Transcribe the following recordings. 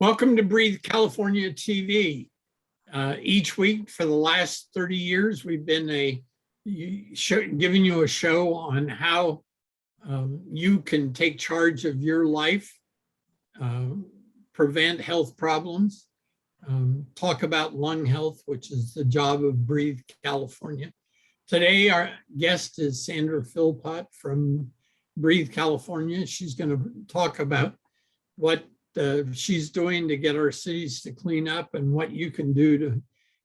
Welcome to Breathe California TV. Each week for the last 30 years, we've been giving you a show on how you can take charge of your life, prevent health problems, talk about lung health, which is the job of Breathe California. Today, our guest is Sandra Philpott from Breathe California. She's going to talk about what she's doing to get our cities to clean up and what you can do to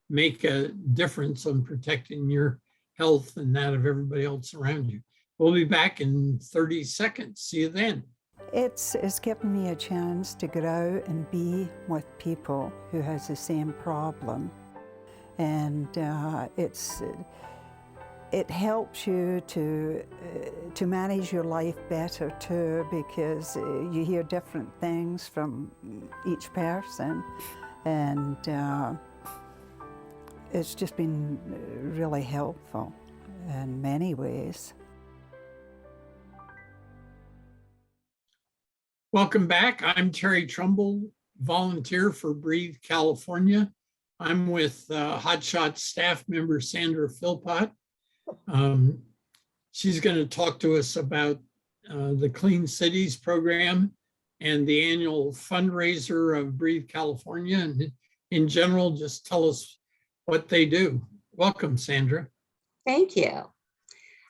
make a difference on protecting your health and that of everybody else around you. We'll be back in 30 seconds. See you then. It's given me a chance to go out and be with people who has the same problem. And it helps you to manage your life better too, because you hear different things from each person, and it's just been really helpful in many ways. Welcome back. I'm Terry Trumbull, volunteer for Breathe California. I'm with Hotshot staff member Sandra Philpott. She's going to talk to us about the Clean Cities program and the annual fundraiser of Breathe California, and in general, just tell us what they do. Welcome, Sandra. Thank you.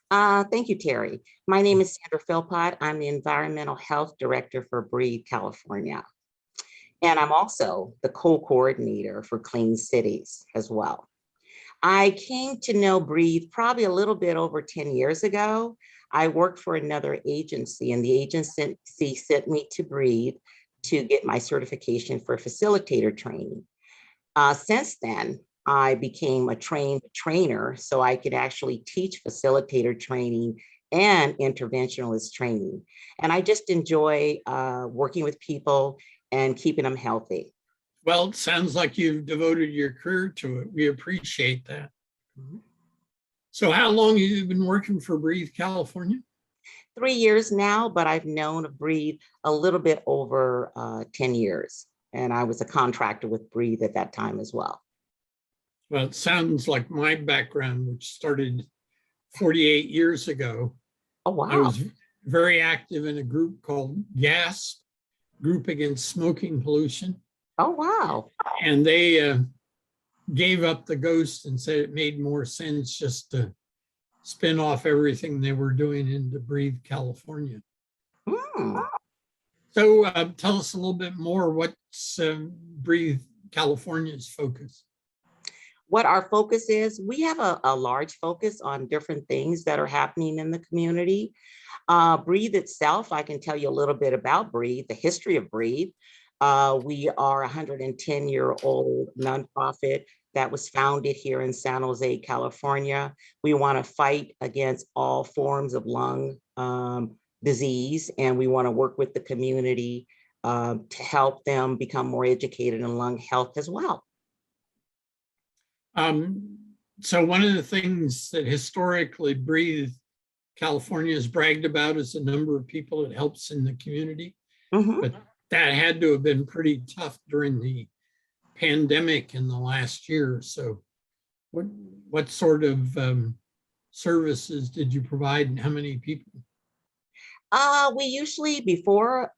Thank you, Terry. My name is Sandra Philpott. I'm the Environmental Health Director for Breathe California. And I'm also the co-coordinator for Clean Cities as well. I came to know Breathe probably a little bit over 10 years ago. I worked for another agency, and the agency sent me to Breathe to get my certification for facilitator training. Since then, I became a trainer, so I could actually teach facilitator training and interventionalist training. And I just enjoy working with people and keeping them healthy. Well, it sounds like you've devoted your career to it. We appreciate that. So how long have you been working for Breathe California? 3 years now, but I've known of Breathe a little bit over 10 years. And I was a contractor with Breathe at that time as well. Well, it sounds like my background, which started 48 years ago. Oh, wow. I was very active in a group called GAS, Group Against Smoking Pollution. Oh, wow. And they gave up the ghost and said it made more sense just to spin off everything they were doing into Breathe California. So tell us a little bit more, what's Breathe California's focus? What our focus is, we have a large focus on different things that are happening in the community. Breathe itself, I can tell you a little bit about Breathe, the history of Breathe. We are a 110-year-old nonprofit that was founded here in San Jose, California. We want to fight against all forms of lung disease, and we want to work with the community to help them become more educated in lung health as well. So one of the things that historically Breathe California has bragged about is the number of people it helps in the community. But that had to have been pretty tough during the pandemic in the last year. So what sort of services did you provide and how many people? We usually, before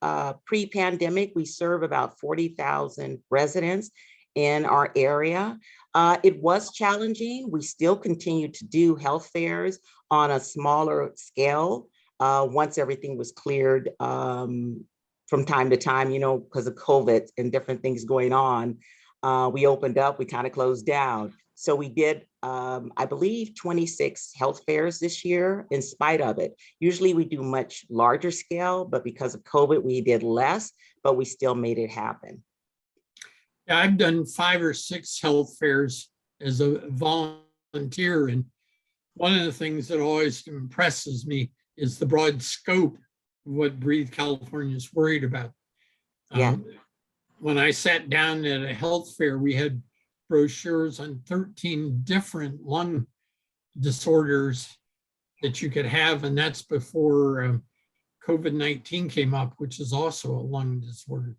pre-pandemic, we serve about 40,000 residents in our area. It was challenging. We still continue to do health fairs on a smaller scale once everything was cleared from time to time, you know, because of COVID and different things going on. We opened up, we kind of closed down. So we did, I believe, 26 health fairs this year in spite of it. Usually we do much larger scale, but because of COVID, we did less, but we still made it happen. Yeah, I've done 5 or 6 health fairs as a volunteer. And one of the things that always impresses me is the broad scope of what Breathe California is worried about. Yeah. When I sat down at a health fair, we had brochures on 13 different lung disorders that you could have. And that's before COVID-19 came up, which is also a lung disorder.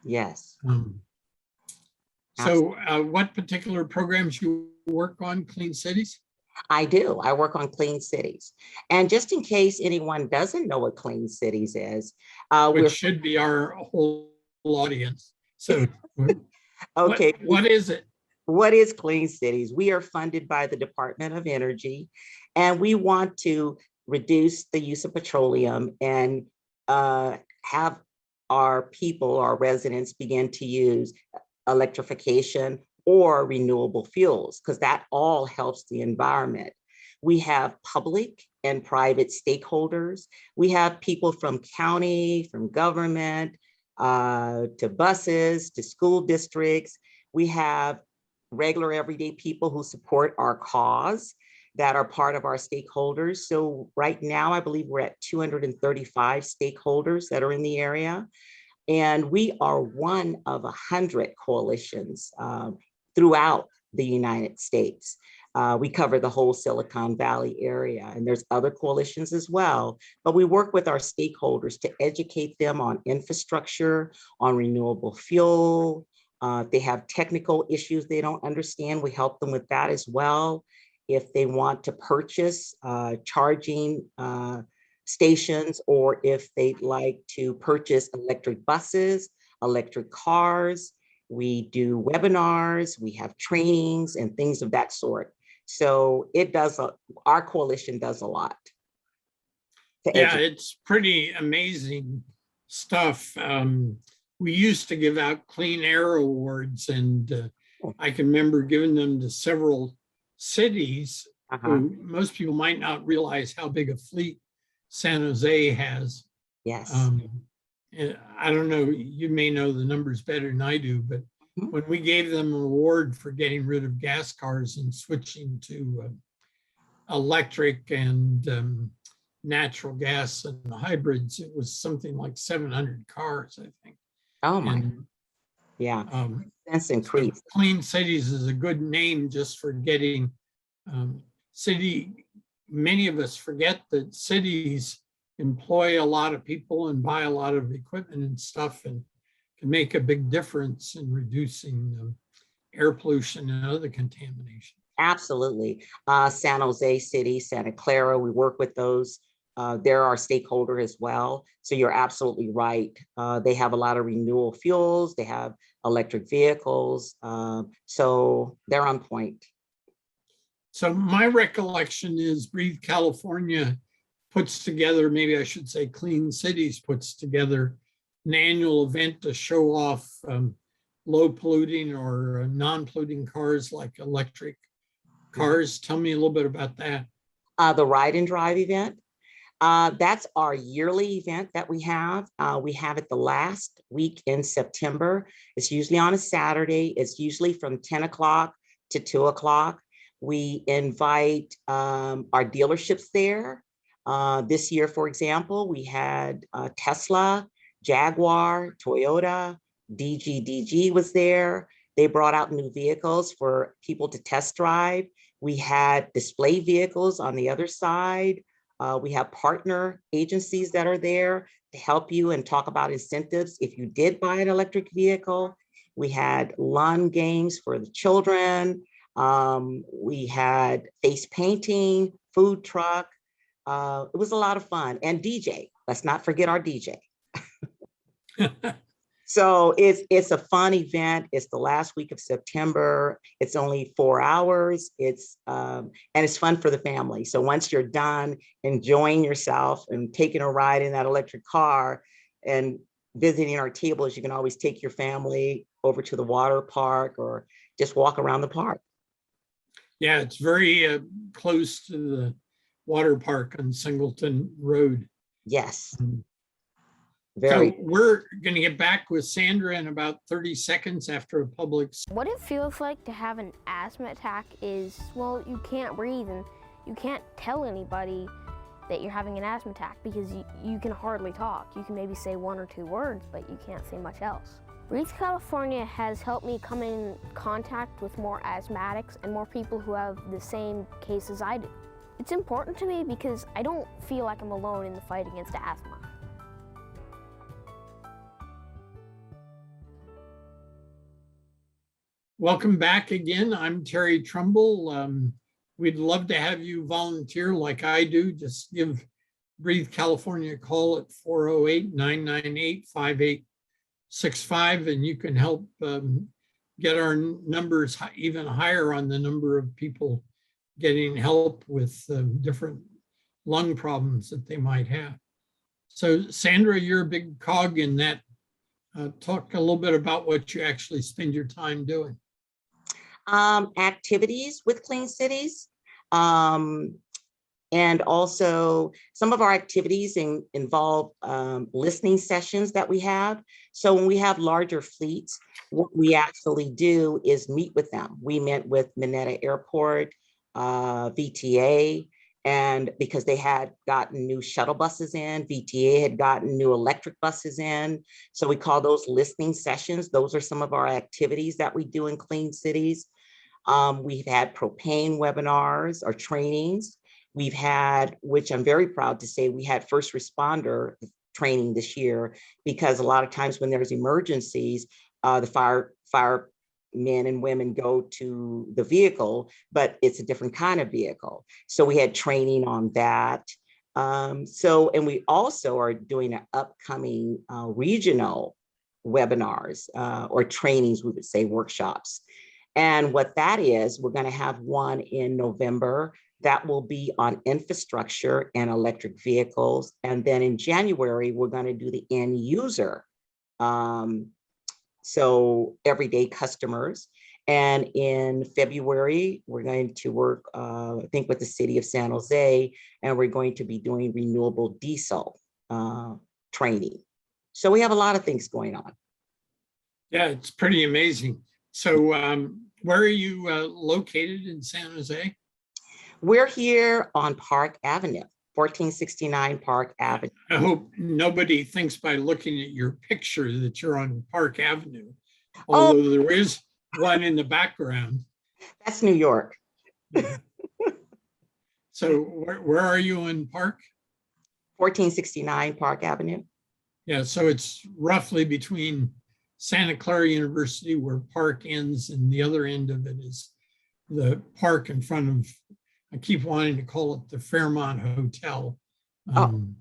Yes. So what particular programs you work on, Clean Cities? I do. I work on Clean Cities. And just in case anyone doesn't know what Clean Cities is, Which should be our whole audience. So okay. What is it? What is Clean Cities? We are funded by the Department of Energy, and we want to reduce the use of petroleum and have our people, our residents, begin to use electrification or renewable fuels, because that all helps the environment. We have public and private stakeholders. We have people from county, from government, to buses, to school districts. We have regular everyday people who support our cause that are part of our stakeholders. So right now, I believe we're at 235 stakeholders that are in the area. And we are one of 100 coalitions throughout the United States. We cover the whole Silicon Valley area, and there's other coalitions as well, but we work with our stakeholders to educate them on infrastructure, on renewable fuel. If they have technical issues they don't understand, we help them with that as well. If they want to purchase charging stations, or if they'd like to purchase electric buses, electric cars, we do webinars, we have trainings and things of that sort. So it does, our coalition does a lot. Yeah, it's pretty amazing stuff. We used to give out clean air awards, and I can remember giving them to several cities. Who most people might not realize how big a fleet San Jose has. Yes. I don't know, you may know the numbers better than I do, but when we gave them an award for getting rid of gas cars and switching to electric and natural gas and hybrids, it was something like 700 cars, I think. Oh my, yeah, that's increased. So Clean Cities is a good name just for getting many of us forget that cities employ a lot of people and buy a lot of equipment and stuff, and can make a big difference in reducing air pollution and other contamination. Absolutely. San Jose City, Santa Clara, we work with those. They're our stakeholder as well. So you're absolutely right. They have a lot of renewable fuels. They have electric vehicles. So they're on point. So my recollection is Breathe California puts together, maybe I should say Clean Cities puts together an annual event to show off low polluting or non-polluting cars like electric cars. Tell me a little bit about that. The Ride and Drive event. That's our yearly event that we have. We have it the last week in September. It's usually on a Saturday. It's usually from 10 o'clock to 2 o'clock. We invite our dealerships there. This year, for example, we had Tesla, Jaguar, Toyota, DGDG was there. They brought out new vehicles for people to test drive. We had display vehicles on the other side. We have partner agencies that are there to help you and talk about incentives if you did buy an electric vehicle. We had lawn games for the children. We had face painting, food truck. It was a lot of fun. And DJ, let's not forget our DJ. So it's a fun event. It's the last week of September. It's only 4 hours. And it's fun for the family. So once you're done enjoying yourself and taking a ride in that electric car and visiting our tables, you can always take your family over to the water park or just walk around the park. Yeah, it's very close to the water park on Singleton Road. Yes. So we're going to get back with Sandra in about 30 seconds after a public. What it feels like to have an asthma attack is, well, you can't breathe and you can't tell anybody that you're having an asthma attack because you can hardly talk. You can maybe say 1 or 2 words, but you can't say much else. Breathe California has helped me come in contact with more asthmatics and more people who have the same case as I do. It's important to me because I don't feel like I'm alone in the fight against asthma. welcome back again. I'm Terry Trumbull. We'd love to have you volunteer like I do. Just give Breathe California a call at 408-998-5865, and you can help get our numbers even higher on the number of people getting help with different lung problems that they might have. So Sandra, you're a big cog in that. Talk a little bit about what you actually spend your time doing. Activities with Clean Cities. And also some of our activities involve listening sessions that we have. So when we have larger fleets, what we actually do is meet with them. We met with Mineta Airport, VTA, and because they had gotten new shuttle buses in, VTA had gotten new electric buses in. So we call those listening sessions. Those are some of our activities that we do in Clean Cities. We've had propane webinars or trainings. We've had, which I'm very proud to say, we had first responder training this year, because a lot of times when there's emergencies, the firemen and women go to the vehicle, but it's a different kind of vehicle. So we had training on that. And we also are doing an upcoming regional webinars or trainings, we would say workshops. And what that is, we're going to have one in November that will be on infrastructure and electric vehicles. And then in January, we're going to do the end user. So everyday customers. And in February, we're going to work, I think, with the city of San Jose, and we're going to be doing renewable diesel training. So we have a lot of things going on. Yeah, it's pretty amazing. So where are you located in San Jose? We're here on Park Avenue, 1469 Park Avenue. I hope nobody thinks by looking at your picture that you're on Park Avenue, although there is one in the background. That's New York. Yeah. So where are you in Park? 1469 Park Avenue. Yeah, so it's roughly between Santa Clara University, where Park ends, and the other end of it is the park in front of, I keep wanting to call it the Fairmont Hotel. Well,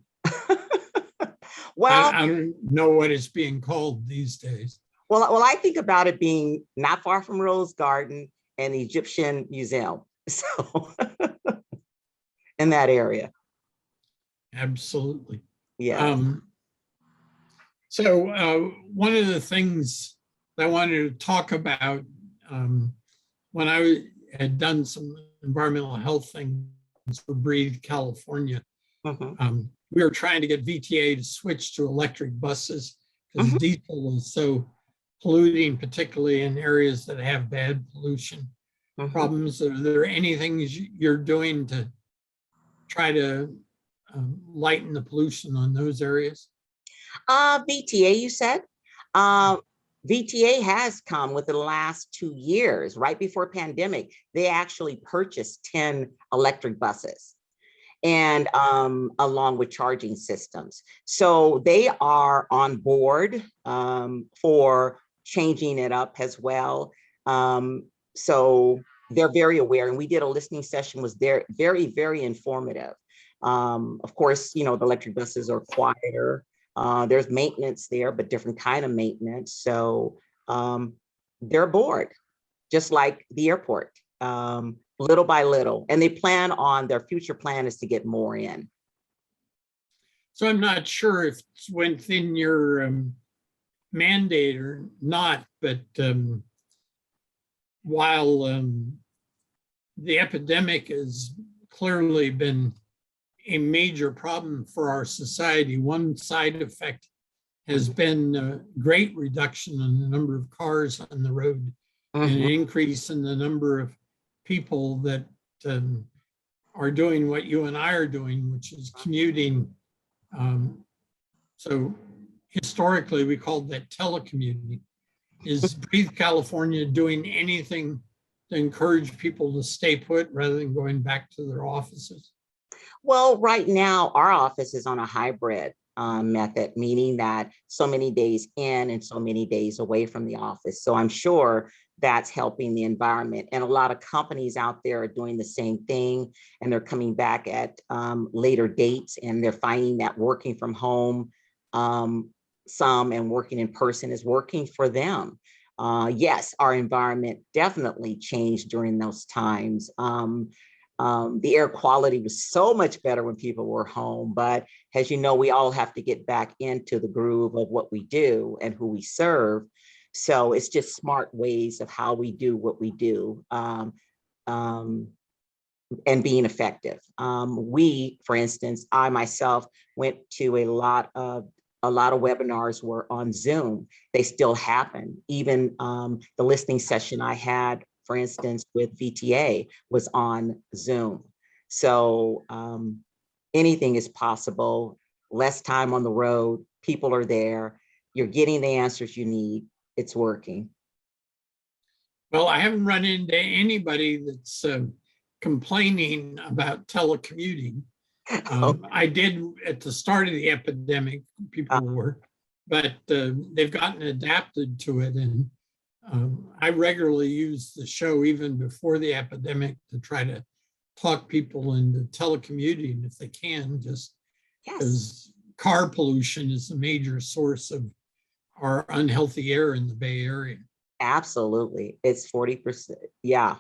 I don't know what it's being called these days. Well, I think about it being not far from Rose Garden and the Egyptian Museum. So in that area. Absolutely. Yeah. So one of the things that I wanted to talk about when I had done some environmental health things for Breathe California, we were trying to get VTA to switch to electric buses because diesel is so polluting, particularly in areas that have bad pollution problems. Are there any things you're doing to try to lighten the pollution on those areas? VTA, you said? VTA has come within the last 2 years, right before pandemic. They actually purchased 10 electric buses, and along with charging systems. So they are on board for changing it up as well. So they're very aware, and we did a listening session, was there very, very informative. Of course, you know, the electric buses are quieter. There's maintenance there, but different kind of maintenance. So they're aboard, just like the airport, little by little. And they plan on, their future plan is to get more in. So I'm not sure if it's within your mandate or not, but while the epidemic has clearly been a major problem for our society, one side effect has been a great reduction in the number of cars on the road and an increase in the number of people that are doing what you and I are doing, which is commuting. So historically, we called that telecommuting. Is Breathe California doing anything to encourage people to stay put rather than going back to their offices? Well, right now, our office is on a hybrid method, meaning that so many days in and so many days away from the office. So I'm sure that's helping the environment. And a lot of companies out there are doing the same thing, and they're coming back at later dates, and they're finding that working from home, some and working in person is working for them. Yes, our environment definitely changed during those times. The air quality was so much better when people were home, but as you know, we all have to get back into the groove of what we do and who we serve. So it's just smart ways of how we do what we do, and being effective. We, for instance, I myself went to a lot of webinars were on Zoom. They still happen. Even the listening session I had, for instance, with VTA was on Zoom. So anything is possible. Less time on the road, people are there. You're getting the answers you need. It's working. Well, I haven't run into anybody that's complaining about telecommuting. I did at the start of the epidemic, people were, but they've gotten adapted to it. And I regularly use the show even before the epidemic to try to talk people into telecommuting if they can, just because car pollution is a major source of our unhealthy air in the Bay Area. Absolutely. It's 40%. Yeah.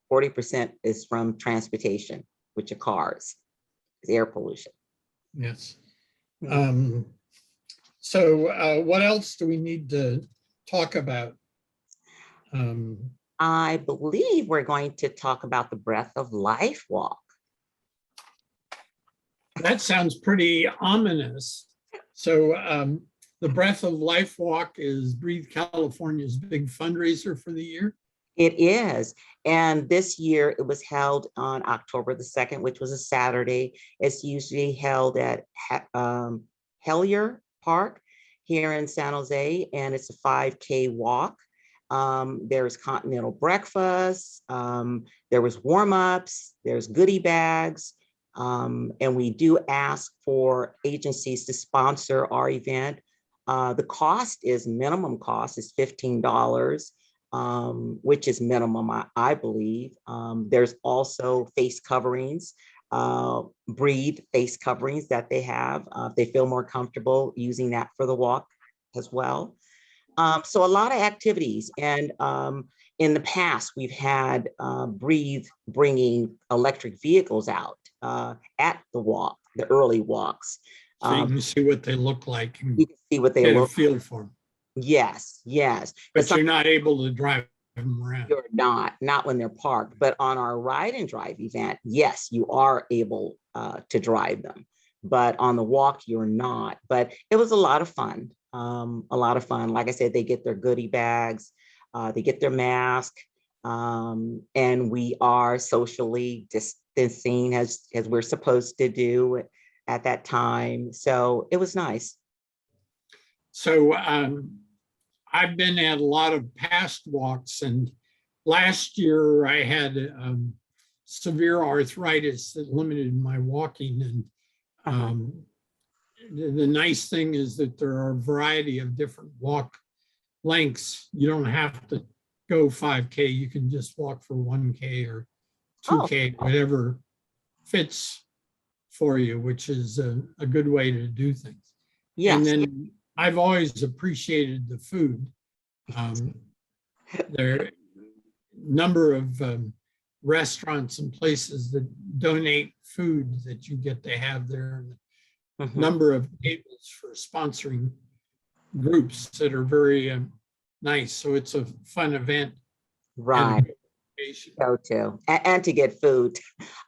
40% is from transportation, which are cars, air pollution. Yes. So what else do we need to talk about? I believe we're going to talk about the Breath of Life walk. That sounds pretty ominous. So the Breath of Life walk is Breathe California's big fundraiser for the year. It is. And this year it was held on October the 2nd, which was a Saturday. It's usually held at Hellyer Park here in San Jose, and it's a 5K walk. There's continental breakfast, there was warm-ups, there's goodie bags, and we do ask for agencies to sponsor our event. The cost is minimum cost is $15, which is minimum, I believe. There's also face coverings, Breathe face coverings that they have. If they feel more comfortable using that for the walk as well. So a lot of activities. And in the past, we've had Breathe bringing electric vehicles out at the walk, the early walks. So you can see what they look like and you can see what they get a look feel for them. Yes, yes. But you're not able to drive them around. You're not when they're parked. But on our ride and drive event, yes, you are able to drive them. But on the walk, you're not. But it was a lot of fun. A lot of fun. Like I said, they get their goodie bags, they get their mask, and we are socially distancing as we're supposed to do at that time. So it was nice. So I've been at a lot of past walks, and last year I had severe arthritis that limited my walking. And the nice thing is that there are a variety of different walk lengths. You don't have to go 5K. You can just walk for 1K or 2K, whatever fits for you, which is a good way to do things. Yes. And then I've always appreciated the food. There are a number of restaurants and places that donate food that you get to have there. Number of tables for sponsoring groups that are very nice. So it's a fun event. Right. Go to and to get food.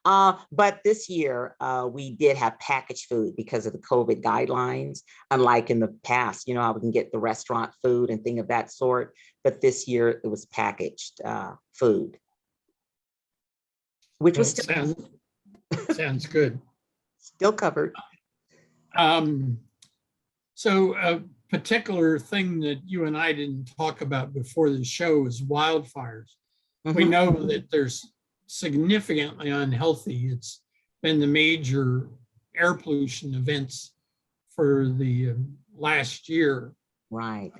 But this year we did have packaged food because of the COVID guidelines, unlike in the past, you know, how we can get the restaurant food and thing of that sort. But this year it was packaged food, which was still sounds good. Still covered. So a particular thing that you and I didn't talk about before the show is wildfires. We know that there's significantly unhealthy. It's been the major air pollution events for the last year. Right.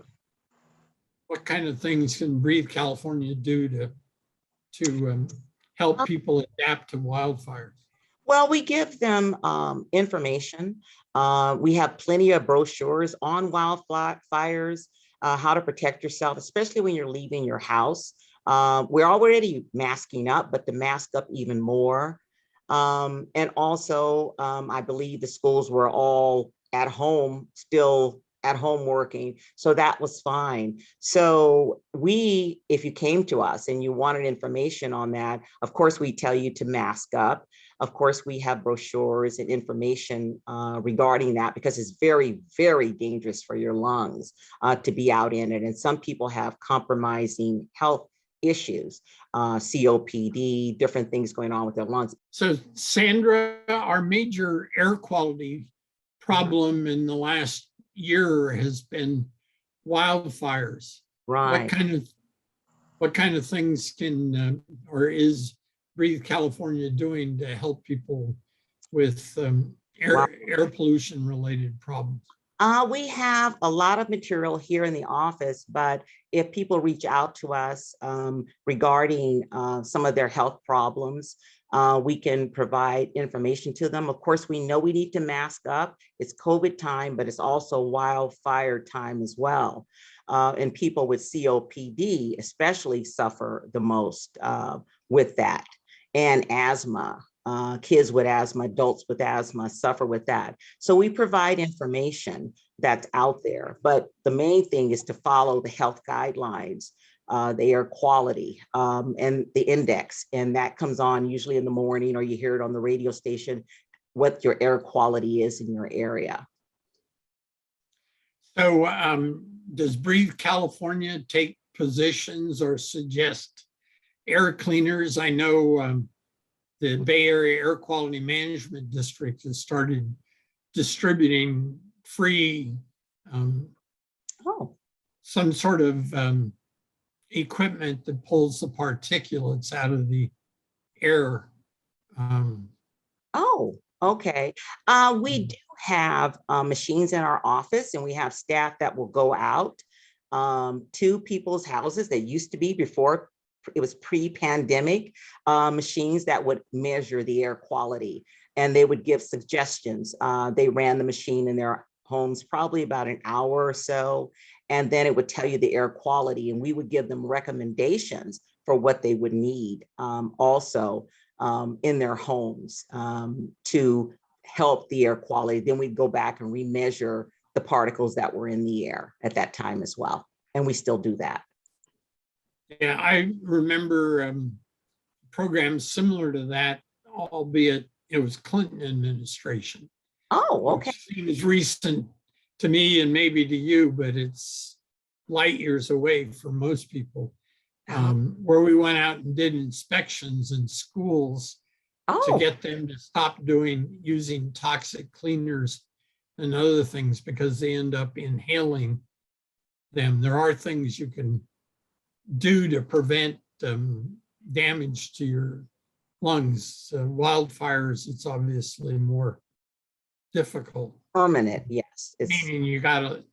what kind of things can Breathe California do to help people adapt to wildfires? Well, we give them information. We have plenty of brochures on wildfires, how to protect yourself, especially when you're leaving your house. We're already masking up, but to mask up even more. And also, I believe the schools were all at home, still at home working. So that was fine. So if you came to us and you wanted information on that, of course, we tell you to mask up. Of course, we have brochures and information regarding that, because it's very, very dangerous for your lungs to be out in it. And some people have compromising health issues, COPD, different things going on with their lungs. So Sandra, our major air quality problem in the last year has been wildfires. Right. What kind of things can or is Breathe California doing to help people with air pollution related problems? We have a lot of material here in the office, but if people reach out to us regarding some of their health problems, we can provide information to them. Of course, we know we need to mask up. It's COVID time, but it's also wildfire time as well. And people with COPD especially suffer the most with that, and asthma. Kids with asthma, adults with asthma suffer with that. So we provide information that's out there, but the main thing is to follow the health guidelines, the air quality and the index. And that comes on usually in the morning, or you hear it on the radio station, what your air quality is in your area. So does Breathe California take positions or suggest air cleaners? I know the Bay Area Air Quality Management District has started distributing free some sort of equipment that pulls the particulates out of the air. Okay. We do have machines in our office, and we have staff that will go out to people's houses that used to be before it was pre-pandemic, machines that would measure the air quality, and they would give suggestions. They ran the machine in their homes probably about an hour or so, and then it would tell you the air quality, and we would give them recommendations for what they would need also in their homes to help the air quality. Then we'd go back and remeasure the particles that were in the air at that time as well, and we still do that. Yeah, I remember programs similar to that, albeit it was Clinton administration. Oh, okay. It was recent to me and maybe to you, but it's light years away for most people, where we went out and did inspections in schools to get them to stop using toxic cleaners and other things, because they end up inhaling them. There are things you can do to prevent damage to your lungs. Wildfires, it's obviously more difficult. Permanent, yes. Meaning you got to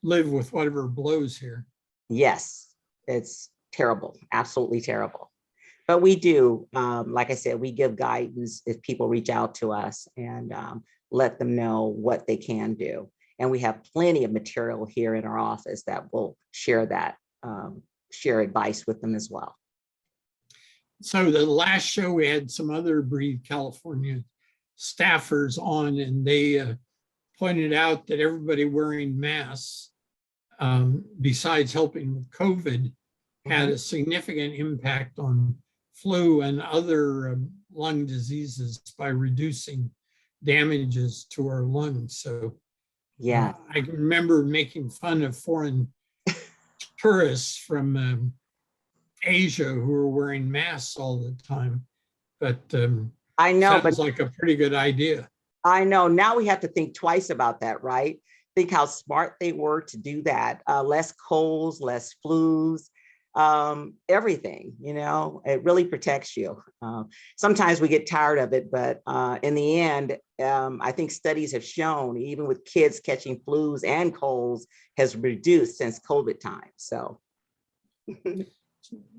live with whatever blows here. Yes, it's terrible, absolutely terrible. But we do, like I said, we give guidance if people reach out to us, and let them know what they can do. And we have plenty of material here in our office that will share that, share advice with them as well. So the last show we had some other Breathe California staffers on, and they pointed out that everybody wearing masks, besides helping with COVID, had a significant impact on flu and other lung diseases by reducing damages to our lungs. So yeah, I can remember making fun of foreign tourists from Asia who were wearing masks all the time, but I know, sounds like a pretty good idea. I know. Now we have to think twice about that, right? Think how smart they were to do that. Less colds, less flus, everything, you know, it really protects you. Sometimes we get tired of it, but in the end, I think studies have shown even with kids catching flus and colds has reduced since COVID time. So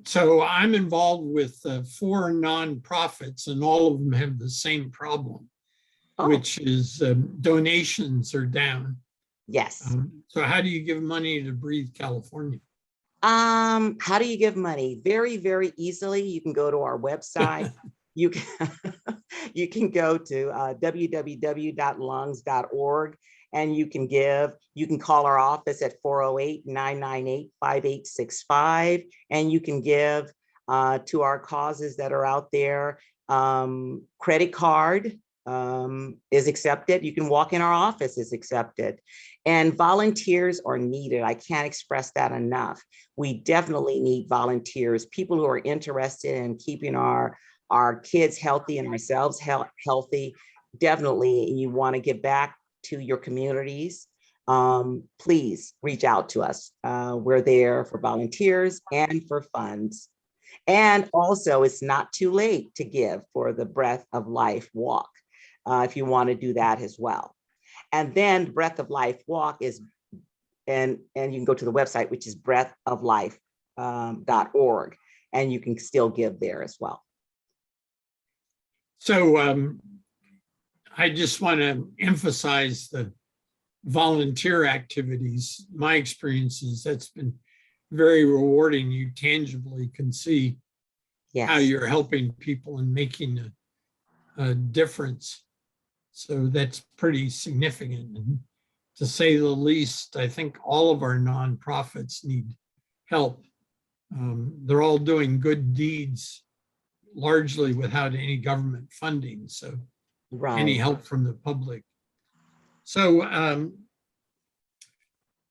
So I'm involved with 4 nonprofits, and all of them have the same problem, Oh, which is donations are down. yes. So how do you give money to Breathe California? How do you give money? Very, very easily. You can go to our website. You can, you can go to www.lungs.org and you can give. You can call our office at 408-998-5865, and you can give to our causes that are out there. Credit card is accepted. You can walk in our office, is accepted. And volunteers are needed. I can't express that enough. We definitely need volunteers, people who are interested in keeping our kids healthy and ourselves healthy. Definitely, you want to give back to your communities. Please reach out to us. We're there for volunteers and for funds. And also, it's not too late to give for the Breath of Life walk, if you want to do that as well. And then Breath of Life walk is, and you can go to the website, which is breathoflife.org, and you can still give there as well. So I just want to emphasize the volunteer activities. My experience is that's been very rewarding. You tangibly can see Yes. how you're helping people and making a difference. So that's pretty significant. And to say the least, I think all of our nonprofits need help. They're all doing good deeds, largely without any government funding. So any help from the public. So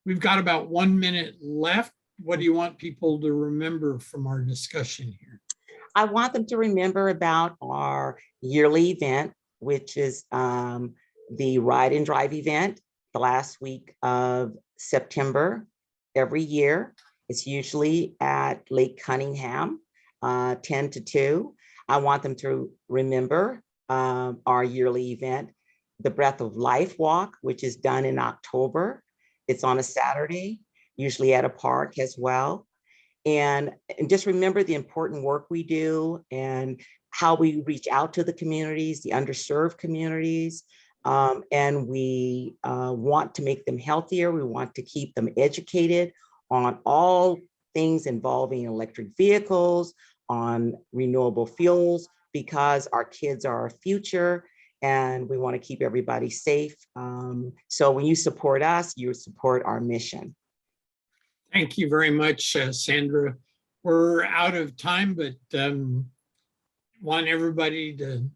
we've got about 1 minute left. What do you want people to remember from our discussion here? I want them to remember about our yearly event, which is the Ride and Drive event, the last week of September every year. It's usually at Lake Cunningham, 10 to 2. I want them to remember our yearly event, the Breath of Life walk, which is done in October. It's on a Saturday, usually at a park as well. And just remember the important work we do and how we reach out to the communities, the underserved communities. And we want to make them healthier. We want to keep them educated on all things involving electric vehicles, on renewable fuels, because our kids are our future and we want to keep everybody safe. So when you support us, you support our mission. Thank you very much, Sandra. We're out of time, but want everybody to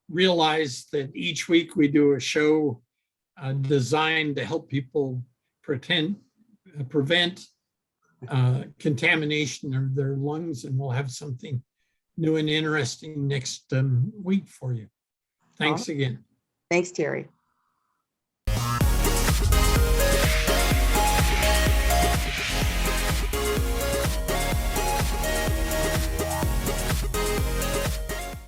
realize that each week we do a show designed to help people prevent contamination of their lungs, and we'll have something new and interesting next week for you. Thanks again. Thanks, Terry.